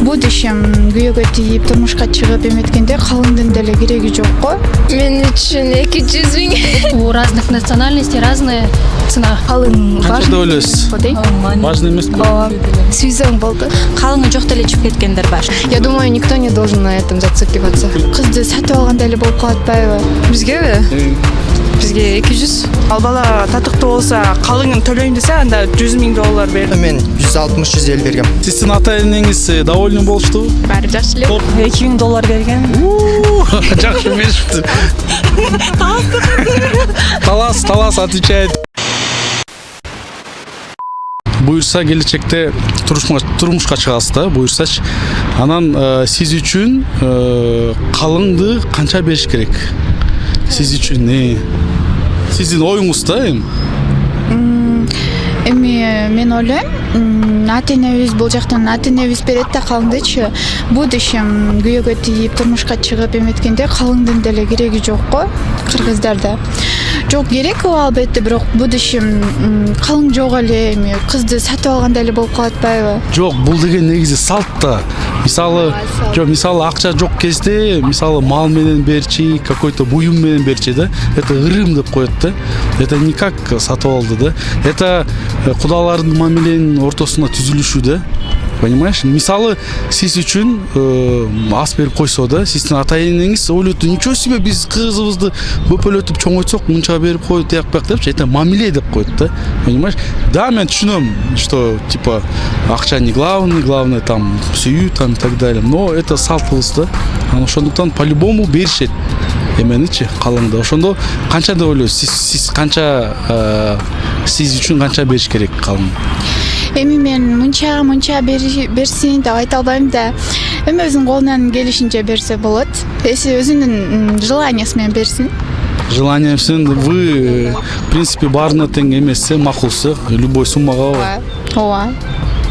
будущем күйөөгө тийип турмушка чыгып эметкенде калыңдын деле кереги жок го. Мен үчүн 200 000. У разных национальностей разная цена. Калың Канчада ойлойсуз? Важно эмеспи? Сүйсөң болду. Калыңы жок деле чыгып кеткендер бар. Я думаю, никто не должен на этом зацикливаться. Кызды сатып алганда эле болуп калат атпайбы? Бизгеби? Бизге 200. Ал бала татыктуу болсо, калыңын төлөйм десе, анда $100,000 берем. Мен 160-150 бергем. Сиздин ата энеңиз довольны болуштубу? Баары жакшы эле. $2,000 берген. Жакшы эмеспи? Талас отвечает. Буюрса келечекте турмушка чыгасыз да, буюрсачы. Анан сиз үчүн калыңды канча бериш керек? Сиз үчүн сиздин оюңуз да эми? Эми мен ойлойм, ата энебиз бул жактан ата энебиз берет да калыңдычы. Будущем күйөөгө тийип турмушка чыгып эметкенде калыңдын деле кереги жок го кыргыздарда. Жок керек албетте, бирок будущем калың жок эле эми кызды сатып алганда эле болуп калат атпайбы? Жок, бул деген негизи салт да. Мисалы акча жок кезде, мисалы мал менен берчи, какой-то буюм менен берчи да. Это ырым деп коет да. Это никак сатып алды да. Это кудалардын мамиленин ортосуна түзүлүшү да. Понимаешь? Мисалы сиз үчүн ас берип койсо да, сиздин ата энеңиз ойлойт, ничего себе, биз кызыбызды бөпөлөтүп чоңойтсок, мынча берип коет, тияк депчи, это мамиле деп коет да. Понимаешь? Да, мен түшүнөм, что типа акча не главное там сүйүү там и так далее. Но это салтыбыз да. Ошондуктан по-любому беришет. Эменичи калыңды. Ошондо канча деп ойлойсуз? Сиз канча сиз үчүн канча бериш керек калың? Эми мен мынча берсин деп айта албайм да. Эми өзүнүн колунан келишинче берсе болот. Если өзүнүн желаниясы менен берсин. Желаниясын вы, в принципе, баарына тең эмес, макулсу, любой суммага. Ооба.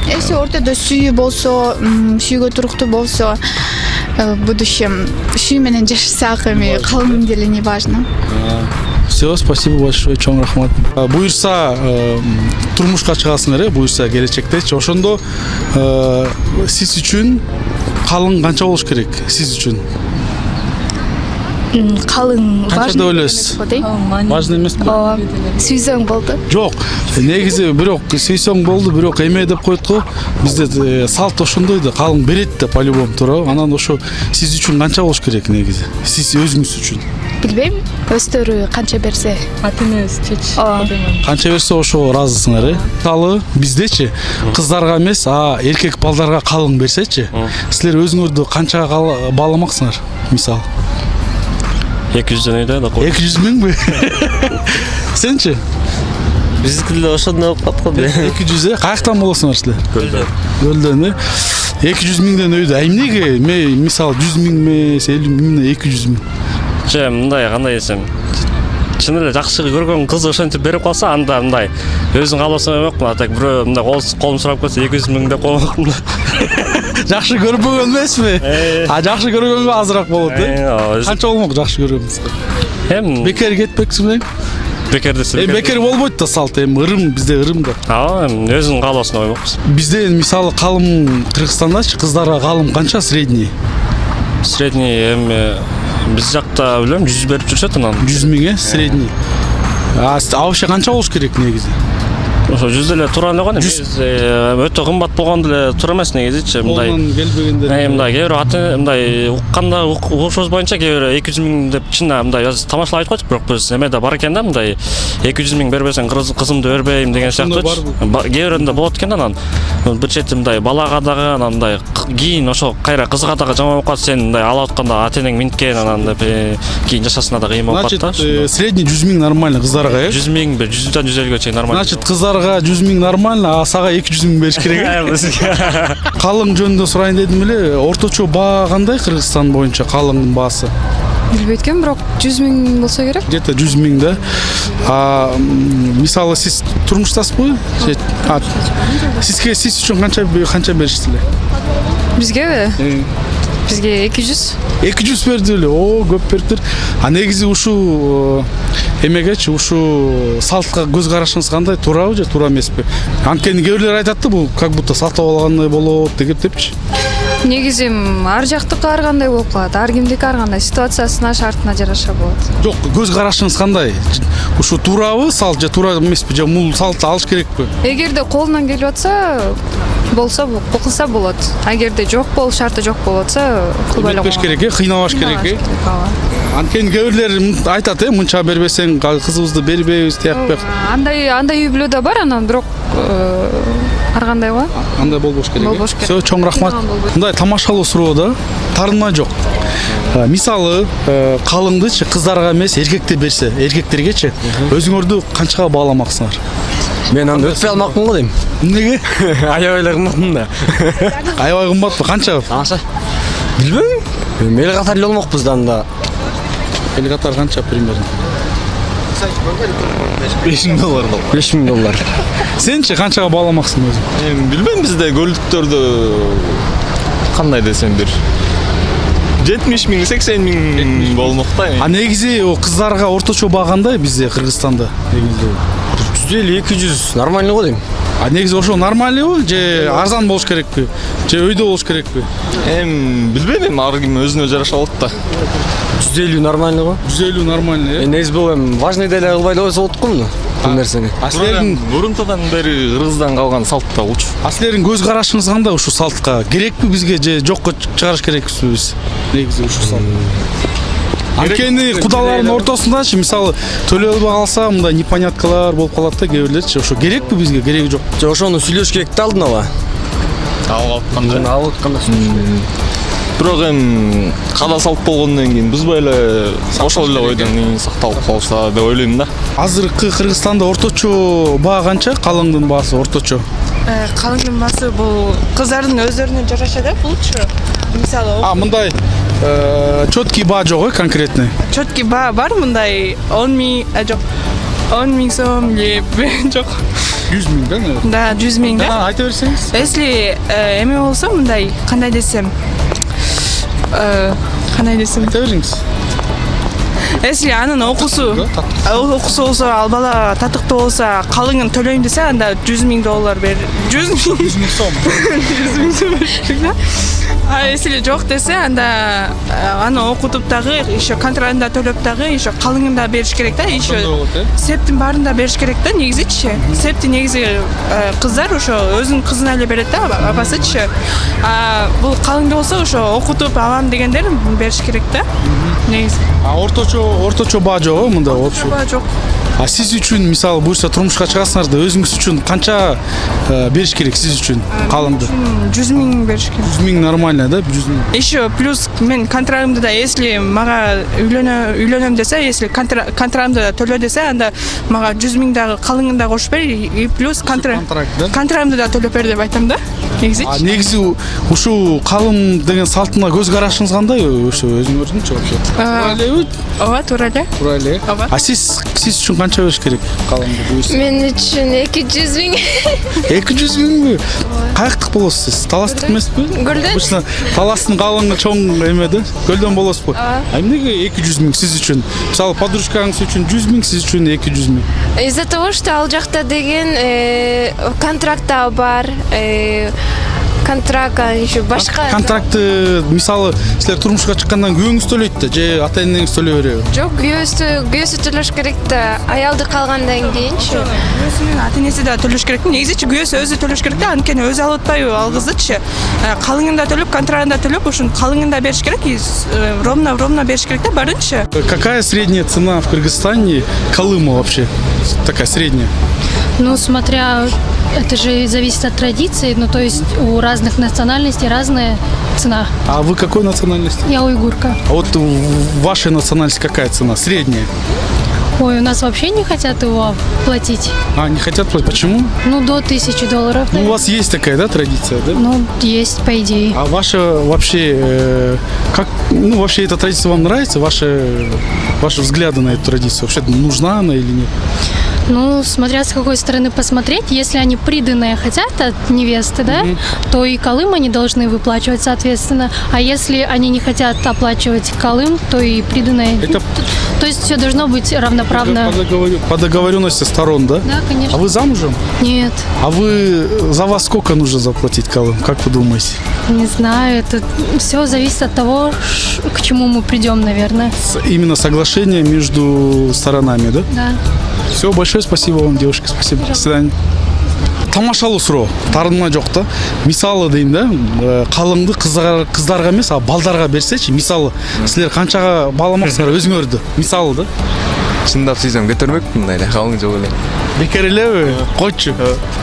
Если ортодо сүйүү болсо, сүйгө туруктуу болсо, будущем сүйүү менен жашасак, эми калың деле не важно. Все, спасибо большое, чоң рахмат. Буюрса турмушка чыгасыңар, буюрса келечектечи. Ошондо сиз үчүн калың канча болуш керек? Сиз үчүн? Калың канча деп ойлойсуз? Важно эмеспи? Ооба. Сүйсөң болду. Жок, негизи бирок сүйсөң болду, бирок эме деп коет го. Бизде салт ошондой да, калың берет да по-любому, туурабы? Анан ошо сиз үчүн канча болуш керек негизи? Сиз өзүңүз үчүн? Билбейм, өздөрү канча берсе. Ата энебиз чечишет. Канча берсе ошо разысыңар, Мисалы биздечи кыздарга эмес, эркек балдарга калың берсечи, силер өзүңөрдү канча бааламаксыңар, мисалы? 200 өйдө да. 200 миңби? Сенчи? Биздики деле ошондой болуп калат го. 200 каяктан болосуңар силер? Көлдөн. 200 миңден өйдө. Эмнеге? Мисалы 100 миң эмес, 50 миңден 200 миң. Же, мындай кандай десем, чын эле жакшы көргөн кыз ошентип берип калса, анда мындай өзүң кааласаң эмекмин, атак бирөө мындай колун сурап кетсе 200 миң деп коймокмун. Жакшы көрбөгөн эмеспи? Жакшы көргөнгө азыраак болот, Канча болмок жакшы көргөн? Бекер кетпексиң? Бекер десе. Бекер болбойт да салт, ырым, бизде ырым да. Өзүң каалабасына коймокпуз. Бизде мисалы калым Кыргызстандачы кыздарга калым канча средний? Средний биз жакта билем 100 берип жүрүшөт анан. 100 миң средний. Вообще канча болуш керек негизи? Ошо 100 эле туура эле го. Өтө кымбат болгондо эле туура эмес негизичи. Мындай. Мындай кээ бирөө мындай укканда укушубуз боюнча кээ бирөө 200 миң деп чын мындай тамашалап айткочу, бирок биз эмеде бар экен да, мындай 200 миң бербесең кызымды бербейм деген сыяктуучу. Кээ бирөөндө болот экен анан бир чети мындай балага дагы анан мындай кийин ошо кайра кызга дагы жаман болуп калат, сен мындай алып атканда ата энең минткен анан деп кийин жашасына да кыйын болуп калат да. Значит, средний 100 миң нормально кыздарга, 100 миң 100 150 чейин нормально. Значит, кыздарга 100 миң нормально, а сага 200 миң бериш керек. Калың жөнүндө сурайын дедим эле, орточо баа кандай Кыргызстан боюнча калыңдын баасы? Билбейт экен, бирок 100 миң болсо керек. Где-то 100 миң да. Мисалы сиз турмуштасызбы? Сиз үчүн канча беришти эле? Бизгеби? Бизге 200. 200 берди эле. О, көп бериптир. Негизи ушул эмегечи, ушул салтка көз карашыңыз кандай? Туурабы же туура эмеспи? Анткени кээ бирлер айтат да, бул как будто сатып алгандай болот депчи. негизи ар жактыкы ар кандай болуп калат, ар кимдики ар кандай, ситуациясына, шартына жараша болот. Жок, көз карашыңыз кандай? Ушу туурабы, салт же туура эмеспи, же бул салтты алыш керекпи? Эгерде колунан келип атса, болсо кылса болот. Эгерде жок болуп, шарты жок болуп атса, кылбай эле Өтпеш керек, кыйнабаш керек. Анткени кээ бирлер айтат, мынча бербесең кызыбызды бербейбиз, тияппек. Андай үй бүлө да бар, анан бирок ар кандай го? Андай болбош керек. Болбош керек. Всё, чоң рахмат. Мындай тамашалуу суроо да. Тарынма жок. Мисалы, калыңдычы кыздарга эмес, эркекте берсе, эркектергечи өзүңөрдү канчага бааламаксыңар? Мен аны өтпөй алмакмын го дейм. Эмнеге? Аябай эле кымбатмын да. Аябай кымбатпы, канча? Канча? Билбейм. Эл катар эле болмокпуз да анда. Эл катар канча примерно? $5000 болуп. $5000. Сенчи канчага бааламаксың өзүң? Эми билбейм, бизде көлүктөрдө кандай десем бир 70.000, 80.000 болмок да. А негизи кыздарга орточо баа кандай бизде Кыргызстанда? Негизи 150-200 нормальный го дейм. А негизи ошо нормальныйбы же арзан болуш керекпи? Же өйдө болуш керекпи? Эми билбейм, ар ким өзүнө жараша болот да. 150 нормальный го. 150 нормальный, Негизи бул эми важный деле кылбай эле койсо болот го муну. Бул нерсени. А силердин Мурунтадан бери Кыргыздан калган салт да учу. А силердин көз карашыңыз кандай ушул салтка? Керекпи бизге же жокко чыгарыш керекпизби биз? Негизи ушул салт. Анткени кудалардын ортосундачы, мисалы, төлөй албай калса, мындай непоняткалар болуп калат да кээ бирлерчи. Ошо керекпи бизге, кереги жок? Же ошону сүйлөш керек да алдын ала. Алып атканда. Алып атканда. Бирок эми када салт болгондон кийин бузбай эле ошол эле ойдон сакталып калса деп ойлойм да. Азыркы Кыргызстанда орточо баа канча? Калыңдын баасы орточо. Калыңдын баасы бул кыздардын өздөрүнө жараша да, булчу. Мисалы, Мындай чёткий баа жок, конкретный. чөткий баа бар, мындай 10.000, жок. 10.000 сом же жок. 100.000 да, наверное. Да, 100.000 да. Айта берсеңиз. Если эме болсо мындай, кандай десем, Айта бериңиз. Если анын окуусу болсо, ал бала татыктуу болсо, калыңын төлөйм десе, анда $100.000 бер. 100.000 сом. 100.000 сом беришек да. А если жок десе, анда аны окутуп дагы, еще контрагында төлөп дагы, еще калыңын да бериш керек да, еще септин баарын да бериш керек да, негизичи. Септи негизи кыздар ошо өзүнүн кызына эле берет да, апасычы. А бул калыңды болсо ошо окутуп алам дегендер бериш керек да. Негизи. А орточо баа жок, мында вообще. Баа жок. А сиз үчүн, мисалы, буюрса турмушка чыгасыңар да, өзүңүз үчүн канча бериш керек сиз үчүн калыңды? 100.000 бериш керек. 100.000 нормально да, 100.000. Еще плюс мен контрагымды да, если мага үйлөнөм десе, если контрагымды да төлө десе, анда мага 100.000 дагы калыңын да кошуп бер, и плюс контрагымды да төлөп бер деп айтам да. Негизи. А негизи ушул калым деген салтына көз карашыңыз кандай? Ошо өзүңөрдүнчү вообще. Туура элеби? Ооба, туура эле. Туура эле. Ооба. А сиз үчүн канча бериш керек калымды буюрса? Мен үчүн 200.000. 200.000 каяктык болосуз сиз? Таластык эмеспи? Гөлдөн. Обычно таластын калыңы чоң эме да, көлдөн болосузбу? А эмнеге 200.000 сиз үчүн? Мисалы, подружкаңыз үчүн 100.000, сиз үчүн 200.000. Из-за того, что ал жакта деген контракта бар, контракт еще башка. Контрактты, мисалы, силер турмушка чыккандан күйөөңүз төлөйт да, же ата-энеңиз төлөй береби? Жок, күйөөсү төлөш керек да, аялды калгандан кийинчи. Күйөөсүнүн ата-энеси да төлөш керек. Негизичи күйөөсү өзү төлөш керек да, анткени өзү алып атпайбы ал кыздычы. Калыңын да төлөп, контрагын да төлөп, ошон калыңын да бериш керек, ровно бериш керек да, баарынчы. Какая средняя цена в Кыргызстане калыма вообще? Такая средняя. Ну, смотря, это же зависит от традиции, ну, то есть у разных национальностей разная цена. А вы какой национальности? Я уйгурка. А вот вашей национальности какая цена? Средняя? Ой, у нас вообще не хотят его платить. А, не хотят платить? Почему? Ну, до $1000. Ну, у вас есть такая, да, традиция, да? Ну, есть, по идее. А ваша вообще, как, ну, вообще эта традиция вам нравится? Ваши взгляды на эту традицию? Вообще нужна она или нет? Ну, смотря с какой стороны посмотреть, если они приданные хотят от невесты, да, то и калым они должны выплачивать, соответственно. А если они не хотят оплачивать калым, то и приданные. То есть все должно быть равноправно. По договоренности сторон, да? Да, конечно. А вы замужем? Нет, А вы за вас сколько нужно заплатить калым? Как вы думаете? не знаю. Это все зависит от того, к чему мы придем, наверное. Именно соглашение между сторонами, да? Да. Все, большое спасибо вам, девушка. Спасибо. До свидания. Тамашалуу суроо тарына жок да. Мисалы дейм да, калыңды кыздарга эмес, а балдарга берсечи. Мисалы силер канчага бааламаксыңар өзүңөрдү. Мисалы да. Чындап сүйсөм көтөрмөкмүн эле, калың жок эле. Бекер элеби? Койчу.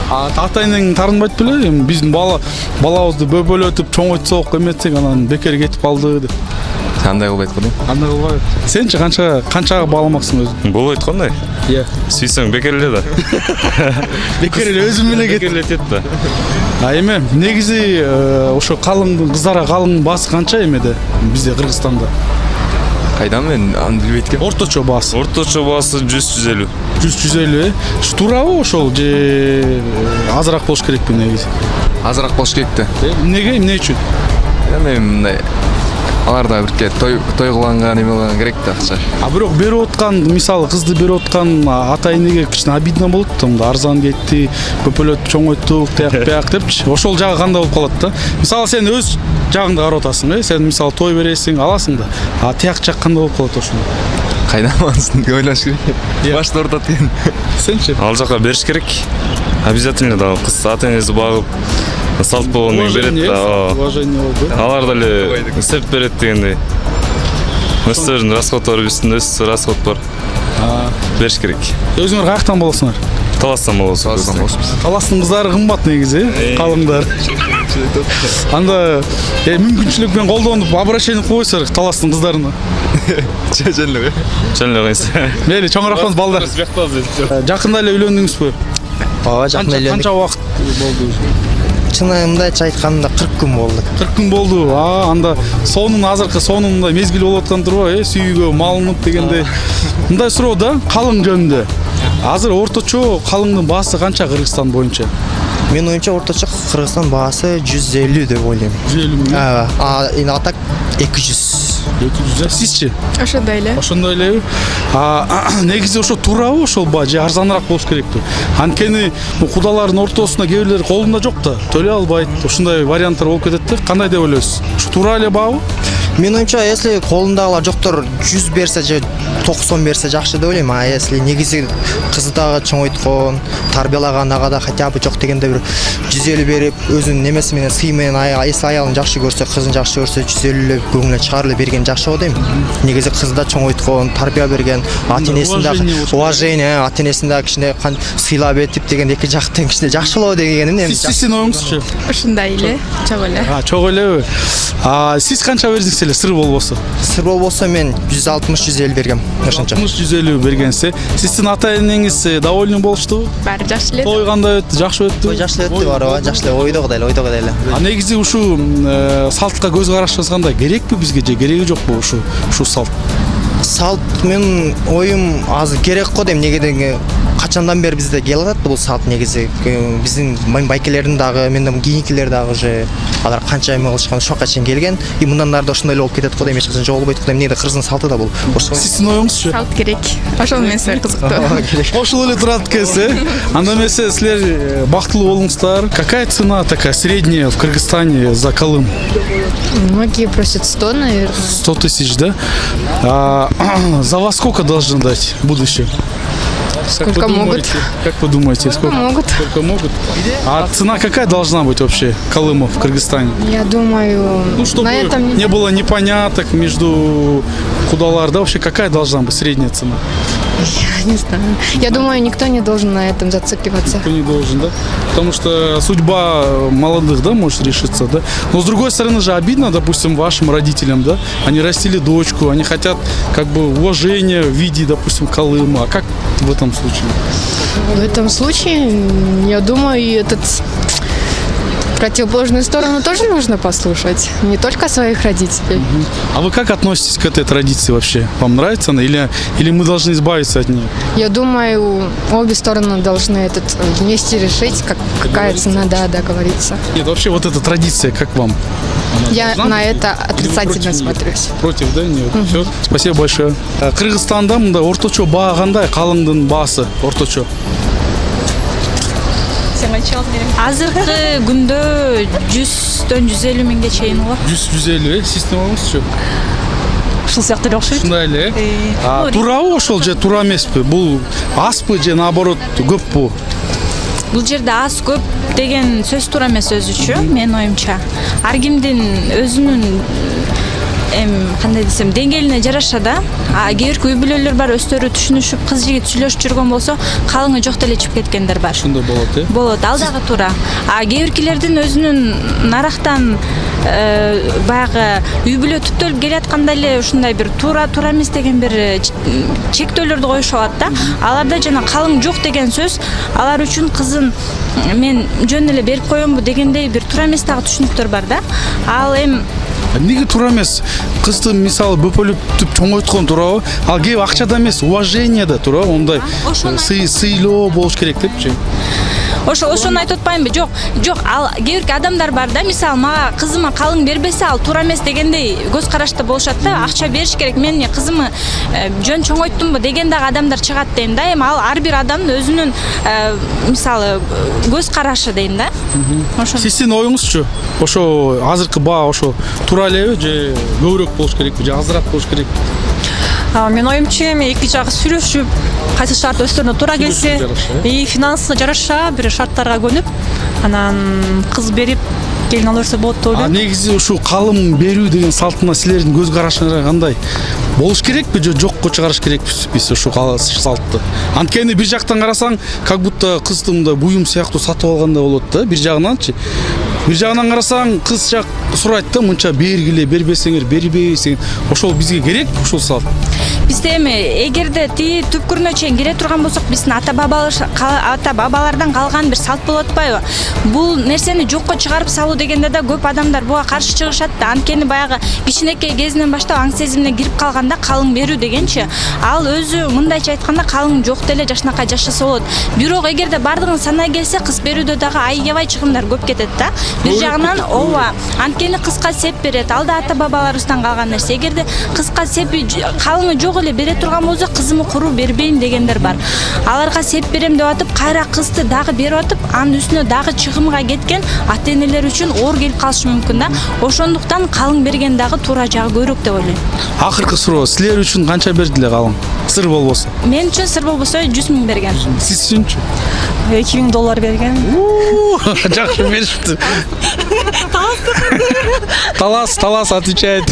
Ата энең тарынбайт беле? Эми биздин балабызды бөбөлөтүп чоңойтсок эметсек анан бекер кетип калды деп. Кандай кылбайт го дейм. Кандай кылбайт? Сенчи канчага бааламаксың өзүң? Болбойт кандай? Иә. Сүйсөң бекер эле да. Бекер эле өзүм эле Бекер эле тет да. Эме негизи ошо калыңдын кыздара калыңдын баасы канча эмеде бизде Кыргызстанда? Кайдан мен аны билбейт экенмин. Орточо баасы. Орточо баасы 100-150. 100-150. Туурабы ошол же азыраак болуш керекпи негизи? Азыраак болуш керек да. Эмнеге? Эмне үчүн? Эми мындай аларда бирке той кылганга неме кылган керек да акча. А бирок берип аткан, мисалы кызды берип аткан ата энеге кичине обидно болот да. Мында арзан кетти, көпөлөтүп чоңойттук, тияк депчи. Ошол жагы кандай болуп калат да? Мисалы сен өз жагыңды карап атасың, сен мисалы той бересиң, аласың да. А тияк жак кандай болуп калат ошондо? Кайдан алсын деп ойлош керек. Башта ортот экен. Сенчи? Ал жака бериш керек. Обязательно да, кыз ата энеси багып салт болгондон берет да. Уважение болду. Алар деле сеп берет дегендей. Өздөрүнүн расходдору биздин өз расход бар. Бериш керек. Өзүңөр каяктан болосуңар? Таластан болосуз. Таластын кыздары кымбат негизи, калыңдар. Анда мүмкүнчүлүк менен колдонуп обращение койсор таластын кыздарына. Чеченлеби? Чөнлө койсо. Мейли, чоң рахмат балдар. Жакында эле үйлөндүңүзбү? Ооба, жакында эле. Канча убакыт болду? Чынымдайча айтканда 40 күн болду. 40 күн болду. Анда азыркы сонун мындай мезгил болуп аткан турбайбы? Сүйүүгө малынып дегенде. Мындай суроо да, калың жөнүндө. Азыр орточо калыңдын баасы канча Кыргызстан боюнча? Менин оюмча орточо Кыргызстан баасы 150 деп ойлойм. 150 миң. А так 200. 200. Сизчи? Ошондой эле. Ошондой элеби? Негизи ошо туурабы ошол же арзаныраак болуш керекпи? Анткени кудалардын ортосунда кээ бирлер колунда жок да, төлөй албайт. Ушундай варианттар болуп кетет да. Кандай деп ойлойсуз? Ушу туура эле баабы? Менин оюмча, если колундагылар жоктор 100 берсе же 90 берсе жакшы деп ойлойм. А если негизи кызды дагы чоңойткон, тарбиялаган агада хотя бы жок дегенде бир 150 берип, өзүнүн немеси менен сый менен если аялын жакшы көрсө, кызын жакшы көрсө 150 эле көңүлүнө чыгарып берген жакшы го дейм. Негизи кызды да чоңойткон, тарбия берген, ата энесин да уважение, ата энесин да кичине сыйлап этип деген эки жактан кичине жакшы болобу дегеним эми. Сиздин оюңузчу? Ошондой эле, чок эле. Чок элеби? Сиз канча бердиңиз эле сыр болбосо? Сыр болбосо мен 160-150 бергем. Ошончо. 150 бергенсе, сиздин ата энеңиз довольны болуштубу? Баары жакшы эле. Той кандай өттү? Жакшы өттү? Той жакшы өттү, баарыбы жакшы эле, ойдогудай эле. Негизи ушу салтка көз карашыңыз кандай? Керекпи бизге же кереги жокпу ушу салт? Салт менин оюм азыр керек го дейм. Негеден качандан бери бизде келип атат бул салт негизи. Биздин байкелердин дагы, менден кийинкилер дагы уже алар канча эме кылышкан, ошока чейин келген. И мындан ары да ошондой эле болуп кетет го дейм. Эч качан жоголбойт го дейм. Негиде кыргыздын салты да бул. Сиздин оюңузчу? Салт керек. Ошол менен силер кызыктуу. Ошол эле турат экенсиз, Анда эмесе силер бактылуу болуңуздар. Какая цена такая средняя в Кыргызстане за калым? Многие просят 100, наверное. 100 тысяч, да? За вас сколько должны дать в будущем? Сколько могут. Как вы думаете, сколько могут? Сколько могут? А цена какая должна быть вообще калыма в Кыргызстане? Я думаю, Чтобы на этом не было непоняток между кудалар, да? Вообще какая должна быть средняя цена? Я не знаю. Я думаю, никто не должен на этом зацикливаться. Никто не должен, да? Потому что судьба молодых, да, может решиться, да? Но с другой стороны же обидно, допустим, вашим родителям, да? Они растили дочку, они хотят как бы уважения в виде, допустим, калыма. А как в этом случае? В этом случае, я думаю, Противоположную сторону тоже нужно послушать, не только своих родителей. А вы как относитесь к этой традиции вообще? Вам нравится она или мы должны избавиться от нее? Я думаю, обе стороны должны этот вместе решить, какая цена, да, договориться. Нет, вообще вот эта традиция, как вам? Она Я должна на быть? это Или вы отрицательно против неё? смотрюсь. Против, да? Нет. Все. Спасибо большое. Кыргызстанда мындай орточо баа кандай? Калыңдын баасы орточо. азыркы күндө 100-150 миңге чейин го. 100-150, сиз не болуңузчу? Ушул сыяктуу эле окшойт. Ушундай эле. Туурабы ошол же туура эмеспи? Бул азбы же наоборот көппү? Бул жерде аз көп деген сөз туура эмес өзүчө, менин оюмча. Ар кимдин өзүнүн кандай десем, деңгээлине жараша да. Кээ бир үй бүлөлөр бар, өздөрү түшүнүшүп, кыз жигит сүйлөшүп жүргөн болсо, калыңы жок деле чыгып кеткендер бар. Ошондой болот, э? Болот, ал дагы туура. Кээ биркилердин өзүнүн нарактан баягы үй бүлө түптөлүп келатканда эле ушундай бир туура эмес деген бир чектөөлөрдү коюшуп алат да. Аларда жана калың жок деген сөз алар үчүн кызын мен жөн эле берип коёмбу дегендей бир туура эмес дагы түшүнүктөр бар да. Ал Эмнеге туура эмес? Кызды мисалы бөпөлүп чоңойткон туурабы? Ал кээ акчада эмес, уважение да туурабы? Ондай сыйлоо болуш керек депчи. Ошону айтып атпаймынбы? Жок, ал кээ бир адамдар бар да, мисалы мага кызыма калың бербесе ал туура эмес дегендей көз карашта болушат да. Акча бериш керек, мен кызымы жөн чоңойттумбу деген дагы адамдар чыгат дейм да. Эми ал ар бир адамдын өзүнүн мисалы көз карашы дейм да. Сиздин оюңузчу? Ошо азыркы баа ошо туура элеби же көбүрөөк болуш керекпи же азыраак болуш керекпи? Менин оюмча эки жагы сүйлөшүп, кайсы шарт өздөрүнө туура келсе, и финансы жараша бир шарттарга көнүп, анан кыз берип келин ала берсе болот деп ойлойм. Негизи ушул калым берүү деген салтына силердин көз карашыңар кандай? Болуш керекпи же жокко чыгарыш керекпиз ушул салтты? Анткени бир жактан карасаң, как будто кызды мындай буюм сыяктуу сатып алгандай болот да, бир жагынанчы. Бир жагынан карасаң, кыз жак сурайт да, мынча бергиле, бербесеңер бербейсиң. Ошол бизге керек ушул салт. Бизде эми эгерде тиги түпкүрүнө чейин кире турган болсок, биздин ата бабалардан калган бир салт болуп атпайбы? Бул нерсени жокко чыгарып салуу дегенде да көп адамдар буга каршы чыгышат да. Анткени баягы кичинекей кезинен баштап аң сезимине кирип калганда калың берүү дегенчи, ал өзү мындайча айтканда калың жок деле жашынакай жашаса болот. Бирок эгерде бардыгын санай келсе, кыз берүүдө дагы айгебай чыгымдар көп кетет да. Бир жагынан ооба, анткени кызга сеп берет. Ал да ата бабаларыбыздан калган нерсе. Эгерде кызга сепи калыңы жок эле бере турган болсо, кызымы куру бербейм дегендер бар. Аларга сеп берем деп атып, кайра кызды дагы берип атып, анын үстүнө дагы чыгымга кеткен ата-энелер үчүн оор келип калышы мүмкүн да. Ошондуктан калың берген дагы туура жагы көбүрөөк деп ойлойм. Акыркы суроо, силер үчүн канча бердилер калың? Сыр болбосо. Мен үчүн сыр болбосо 100 миң берген. Сиз үчүнчү? $2000 берген. Жакшы беришти. Талас отвечает.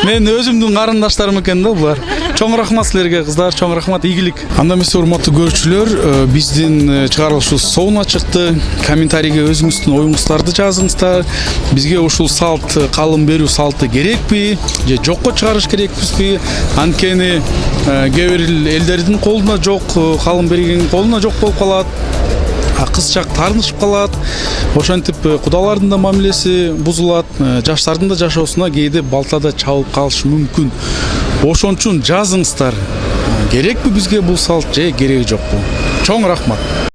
Мен өзүмдүн карындаштарым экен да булар. Чоң рахмат силерге, кыздар, чоң рахмат, ийгилик. Анда эмесе, урматтуу көрүүчүлөр, биздин чыгарылышыбыз соңуна чыкты. Комментарийге өзүңүздүн оюңуздарды жазыңыздар. Бизге ушул салт, калым берүү салты керекпи же жокко чыгарыш керекпизби? Анткени кээ бир элдердин колунда жок, калым берген колунда жок болуп калат. Кыз жак таарынышып калат. Ошентип кудалардын да мамилеси бузулат, жаштардын да жашоосуна кээде балтада чабып калышы мүмкүн. Ошон үчүн жазыңыздар. Керекпи бизге бул салт же кереги жокпу? Чоң рахмат.